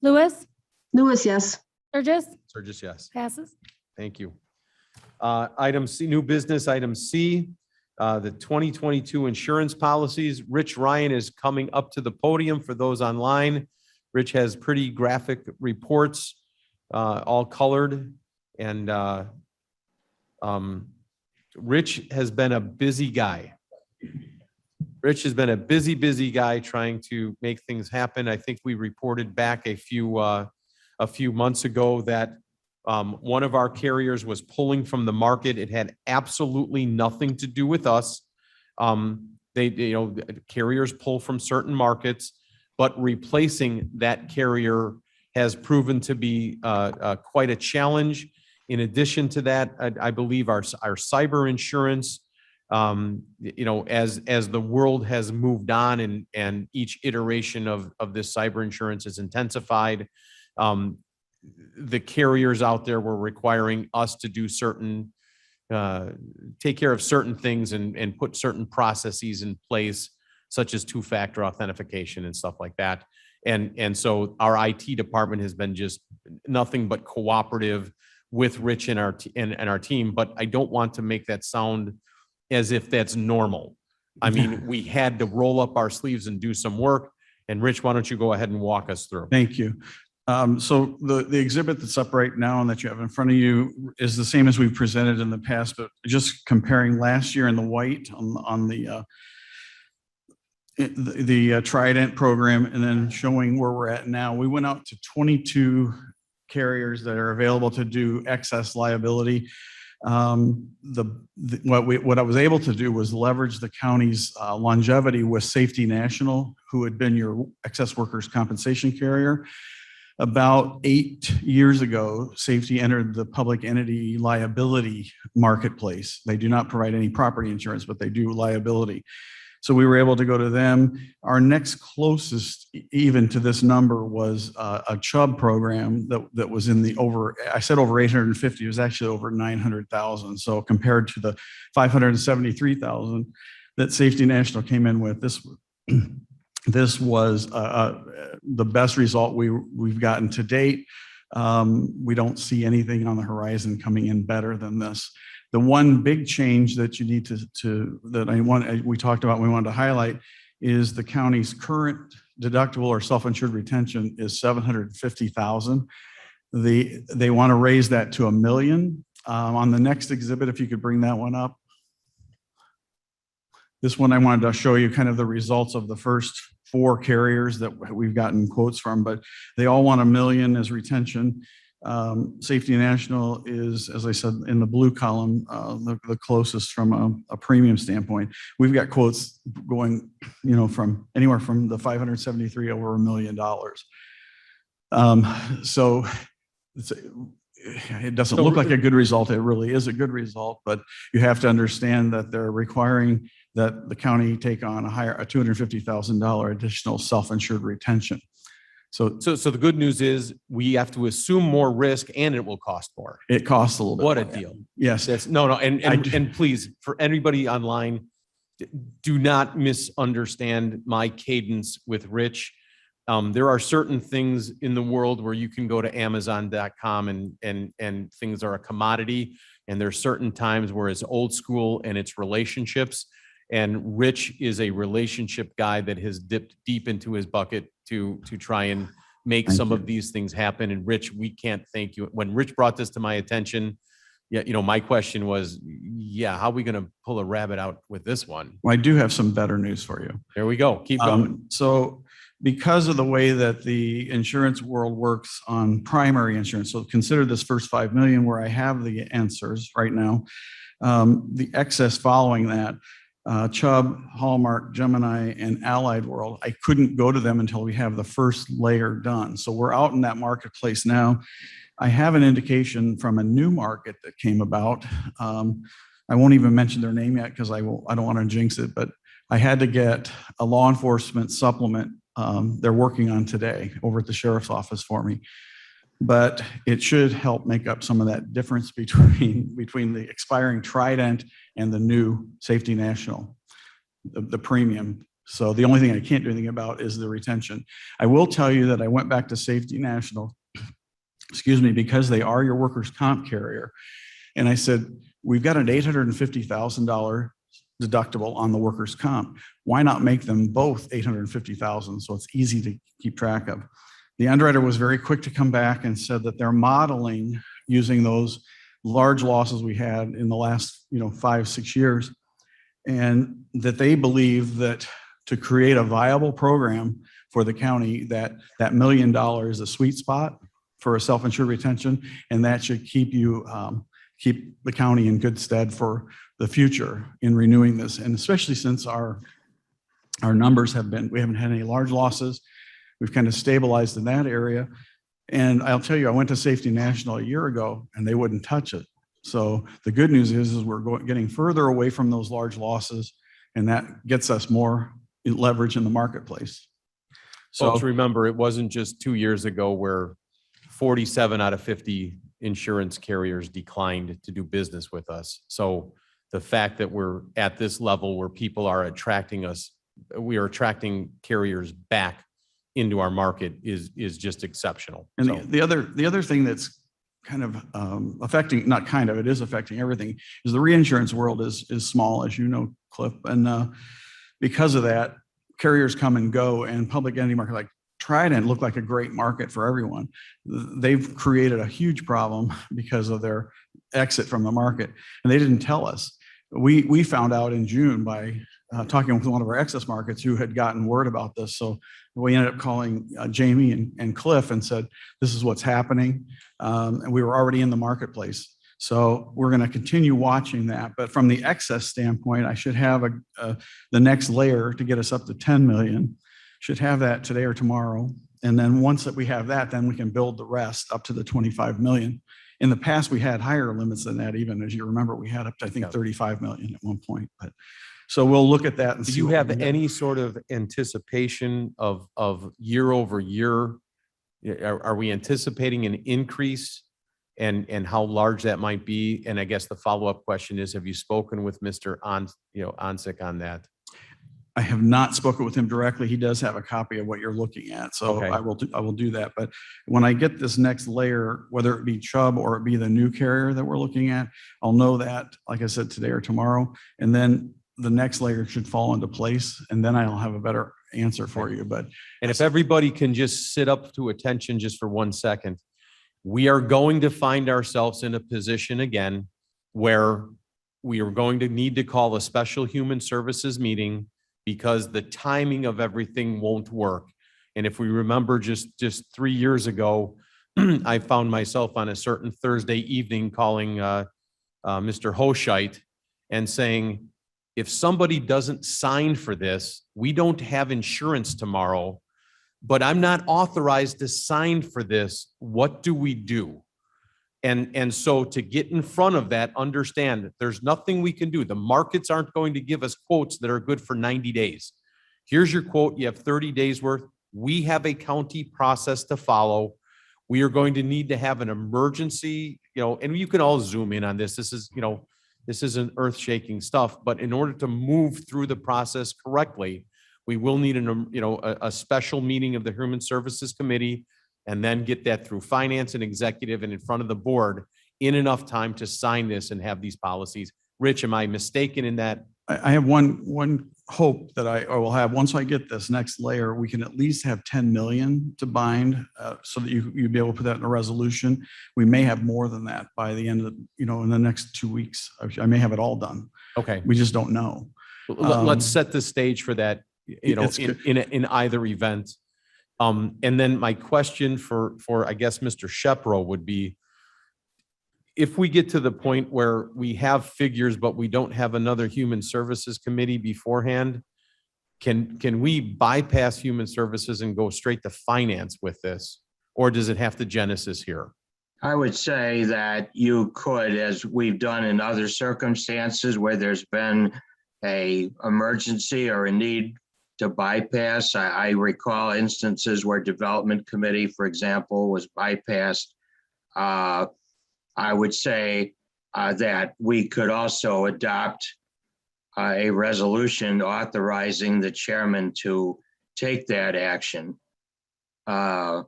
Lewis, Lewis, yes. Sturgis, Sturgis, yes. passes. Thank you. Item C, new business, item C, the 2022 insurance policies. Rich Ryan is coming up to the podium for those online. Rich has pretty graphic reports, all colored. And Rich has been a busy guy. Rich has been a busy guy trying to make things happen. I think we reported back a few months ago that One of our carriers was pulling from the market. It had absolutely nothing to do with us. Carriers pull from certain markets, but replacing that carrier has proven to be quite a challenge. In addition to that, I believe our cyber insurance, as the world has moved on and each iteration of this cyber insurance is intensified, the carriers out there were requiring us to do certain, take care of certain things and put certain processes in place, such as two-factor authentication and stuff like that. And so our IT department has been just nothing but cooperative with Rich and our team, but I don't want to make that sound as if that's normal. I mean, we had to roll up our sleeves and do some work. And Rich, why don't you go ahead and walk us through? Thank you. So the exhibit that's up right now and that you have in front of you is the same as we've presented in the past, but just comparing last year in the white on the Trident program and then showing where we're at now. We went out to 22 carriers that are available to do excess liability. What I was able to do was leverage the county's longevity with Safety National, who had been your excess workers' compensation carrier. About 8 years ago, Safety entered the public entity liability marketplace. They do not provide any property insurance, but they do liability. So we were able to go to them. Our next closest even to this number was a Chubb program that was in the I said over 850, it was actually over 900,000. So compared to the 573,000 that Safety National came in with, this was the best result we've gotten to date. We don't see anything on the horizon coming in better than this. The one big change that you need we talked about, we wanted to highlight is the county's current deductible or self-insured retention is $750,000. They want to raise that to $1 million. On the next exhibit, if you could bring that one up. This one I wanted to show you kind of the results of the first 4 carriers that we've gotten quotes from, but they all want $1 million as retention. Safety National is, as I said, in the blue column, the closest from a premium standpoint. We've got quotes going, from anywhere from the 573 over $1 million. So it doesn't look like a good result. It really is a good result, but you have to understand that they're requiring that the county take on a $250,000 additional self-insured retention. So the good news is we have to assume more risk and it will cost more. It costs a little bit. What a more. deal. Yes. And please, for anybody online, do not misunderstand my cadence with Rich. There are certain things in the world where you can go to Amazon.com and things are a commodity. And there's certain times where it's old school and it's relationships. And Rich is a relationship guy that has dipped deep into his bucket to try and make some of these things happen. And Rich, we can't thank you. When Rich brought this to my attention, my question was, how are we going to pull a rabbit out with this one? Well, I do have some better news for you. There we go. Keep going. So because of the way that the insurance world works on primary insurance, so consider this first 5 million where I have the answers right now, the excess following that, Chubb, Hallmark, Gemini, and Allied World, I couldn't go to them until we have the first layer done. So we're out in that marketplace now. I have an indication from a new market that came about. I won't even mention their name yet because I don't want to jinx it, but I had to get a law enforcement supplement they're working on today over at the sheriff's office for me. But it should help make up some of that difference between the expiring Trident and the new Safety National, the premium. So the only thing I can't do anything about is the retention. I will tell you that I went back to Safety National, because they are your workers' comp carrier. And I said, we've got an $850,000 deductible on the workers' comp. Why not make them both $850,000 so it's easy to keep track of? The underwriter was very quick to come back and said that they're modeling using those large losses we had in the last 5-6 years, and that they believe that to create a viable program for the county, that $1 million is a sweet spot. for a self-insured retention, and that should keep you, keep the county in good stead for the future in renewing this. And especially since our numbers have been, we haven't had any large losses. We've kind of stabilized in that area. And I'll tell you, I went to Safety National a year ago and they wouldn't touch it. So the good news is we're getting further away from those large losses, and that gets us more leverage in the marketplace. So Folks, remember, it wasn't just 2 years ago where 47 out of 50 insurance carriers declined to do business with us. So the fact that we're at this level where people are attracting us, we are attracting carriers back into our market is just exceptional. And So- the other thing that's kind of affecting, not kind of, it is affecting everything, is the reinsurance world is small, as you know, Cliff. And because of that, carriers come and go, and public entity market like Trident looked like a great market for everyone. They've created a huge problem because of their exit from the market, and they didn't tell us. We found out in June by talking with one of our excess markets who had gotten word about this. So we ended up calling Jamie and Cliff and said, this is what's happening. And we were already in the marketplace. So we're going to continue watching that. But from the excess standpoint, I should have the next layer to get us up to 10 million. Should have that today or tomorrow. And then once that we have that, then we can build the rest up to the 25 million. In the past, we had higher limits than that. Even as you remember, we had up to, I think, 35 million at one point. But so we'll look at that and Do see. you what we have can get. any sort of anticipation of year over year? Are we anticipating an increase and how large that might be? And I guess the follow-up question is, have you spoken with Mr. Onsick on that? I have not spoken with him directly. He does have a copy of what you're looking at. So Okay. I will do that. But when I get this next layer, whether it be Chubb or it be the new carrier that we're looking at, I'll know that, like I said, today or tomorrow. And then the next layer should fall into place, and then I'll have a better answer for you. But And if everybody can just sit up to attention just for 1 second, we are going to find ourselves in a position again where we are going to need to call a special human services meeting because the timing of everything won't work. And if we remember just 3 years ago, I found myself on a certain Thursday evening calling Mr. Hoshite and saying, if somebody doesn't sign for this, we don't have insurance tomorrow, but I'm not authorized to sign for this. What do we do? And so to get in front of that, understand that there's nothing we can do. The markets aren't going to give us quotes that are good for 90 days. Here's your quote. You have 30 days worth. We have a county process to follow. We are going to need to have an emergency, and you can all zoom in on this. This isn't earth-shaking stuff, but in order to move through the process correctly, we will need a special meeting of the Human Services Committee, and then get that through finance and executive and in front of the board in enough time to sign this and have these policies. Rich, am I mistaken in that? I have one hope that I will have. Once I get this next layer, we can at least have 10 million to bind so that you'd be able to put that in a resolution. We may have more than that by the end of, in the next 2 weeks. I may have it all done. Okay. We just don't know. Let's set the stage for that, It's good. in either event. And then my question for I guess, Mr. Shepro would be, if we get to the point where we have figures, but we don't have another Human Services Committee beforehand, can we bypass Human Services and go straight to finance with this? Or does it have to genesis here? I would say that you could, as we've done in other circumstances where there's been a emergency or a need to bypass. I recall instances where Development Committee, for example, was bypassed. I would say that we could also adopt a resolution authorizing the chairman to take that action and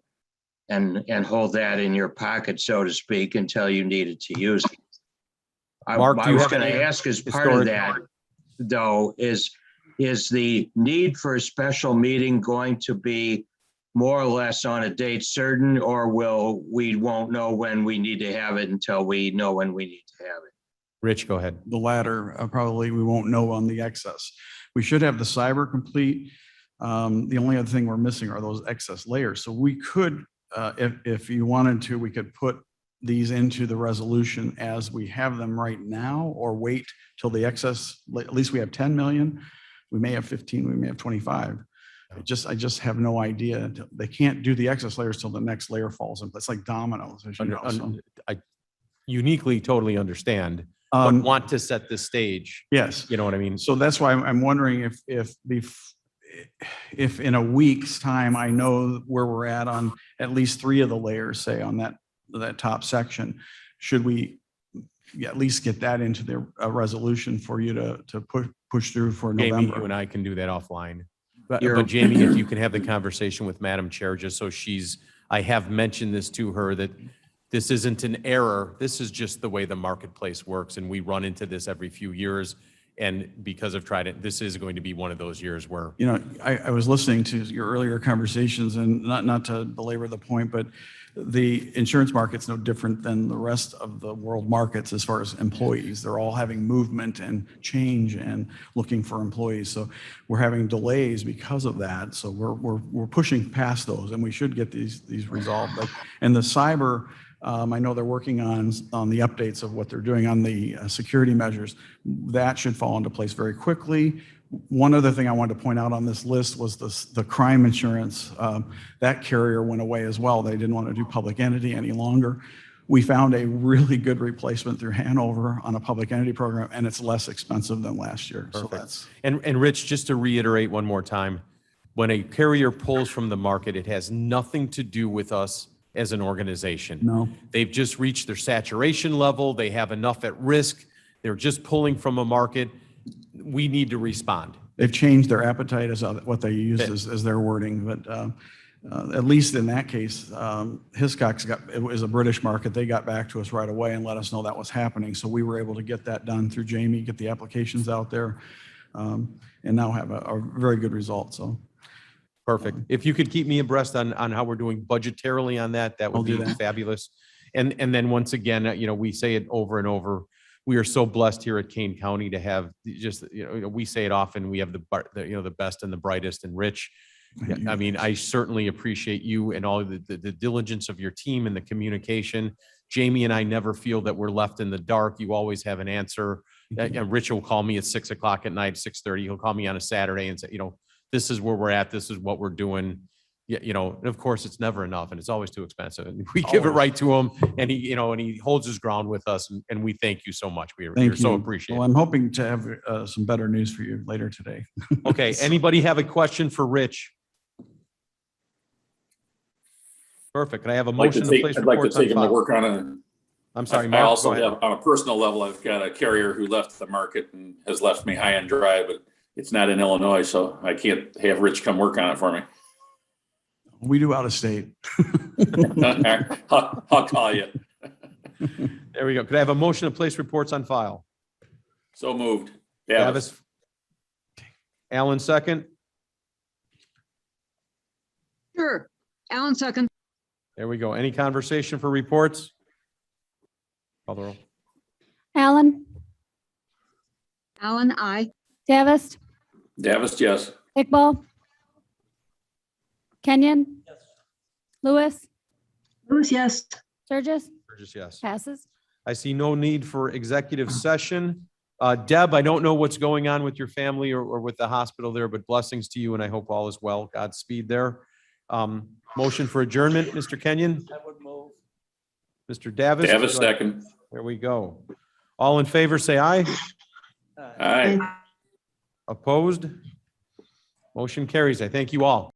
hold that in your pocket, so to speak, until you needed to use it. Mark, do I you was have going any to ask as part of that, historic- though, is the need for a special meeting going to be more or less on a date certain, or we won't know when we need to have it until we know when we need to have it? Rich, go ahead. The latter, probably we won't know on the excess. We should have the cyber complete. The only other thing we're missing are those excess layers. So we could if you wanted to, we could put these into the resolution as we have them right now, or wait till the excess, at least we have 10 million. We may have 15, we may have 25. I just have no idea. They can't do the excess layers till the next layer falls in. It's like dominoes, as you know. So, I uniquely totally understand, but want to set the stage. yes. You know what I mean? So that's why I'm wondering if in a week's time, I know where we're at on at least 3 of the layers, say on that top section, should we at least get that into the resolution for you to push through for Jamie, November? you and I can do that offline. But You're- Jamie, if you can have the conversation with Madam Chair, just so I have mentioned this to her, that this isn't an error. This is just the way the marketplace works. And we run into this every few years. And because of Trident, this is going to be one of those years where, You know, I was listening to your earlier conversations, and not to belabor the point, but the insurance market's no different than the rest of the world markets as far as employees. They're all having movement and change and looking for employees. So we're having delays because of that. So we're pushing past those, and we should get these resolved. And the cyber, I know they're working on the updates of what they're doing on the security measures. That should fall into place very quickly. One other thing I wanted to point out on this list was the crime insurance. That carrier went away as well. They didn't want to do public entity any longer. We found a really good replacement through Hanover on a public entity program, and it's less expensive than last year. So that's. and Rich, just to reiterate one more time, when a carrier pulls from the market, it has nothing to do with us as an organization. No. They've just reached their saturation level. They have enough at risk. They're just pulling from a market. We need to respond. They've changed their appetite as what they use as their wording, but at least in that case, Hiscox it was a British market. They got back to us right away and let us know that was happening. So we were able to get that done through Jamie, get the applications out there, and now have a very good result. So. Perfect. If you could keep me abreast on how we're doing budgetarily on that, that would I'll do be that. fabulous. And then once again, we say it over and over. We are so blessed here at Kane County to have just, we say it often, we have the best and the brightest and Rich. I mean, I certainly appreciate you and all the diligence of your team and the communication. Jamie and I never feel that we're left in the dark. You always have an answer. And Rich will call me at 6 o'clock at night, 6:30. He'll call me on a Saturday and say, this is where we're at. This is what we're doing. And of course it's never enough and it's always too expensive. And we give it right to him and he holds his ground with us. And we thank you so much. We're so appreciative. Well, I'm hoping to have some better news for you later today. Okay. Anybody have a question for Rich? Perfect. Can I have a motion to place I'd like to reports on take him to file? work on a. I'm sorry, I Mark, also go ahead. have, on a personal level, I've got a carrier who left the market and has left me high and dry, but it's not in Illinois, so I can't have Rich come work on it for me. We do out of state. I'll call you. There we go. Could I have a motion to place reports on file? So moved. Davis. Alan, second. Sure. Alan, second. There we go. Any conversation for reports? Call the roll. Allen, Alan, aye. Davis, Davis, yes. Iqbal, Kenyon, Lewis, Lewis, yes. Sturgis, Burgess, yes. passes. I see no need for executive session. Deb, I don't know what's going on with your family or with the hospital there, but blessings to you and I hope all is well. Godspeed there. Motion for adjournment, Mr. Kenyon, I would move. Mr. Davis. Davis, second. There we go. All in favor, say aye. Aye. Opposed? Motion carries. I thank you all.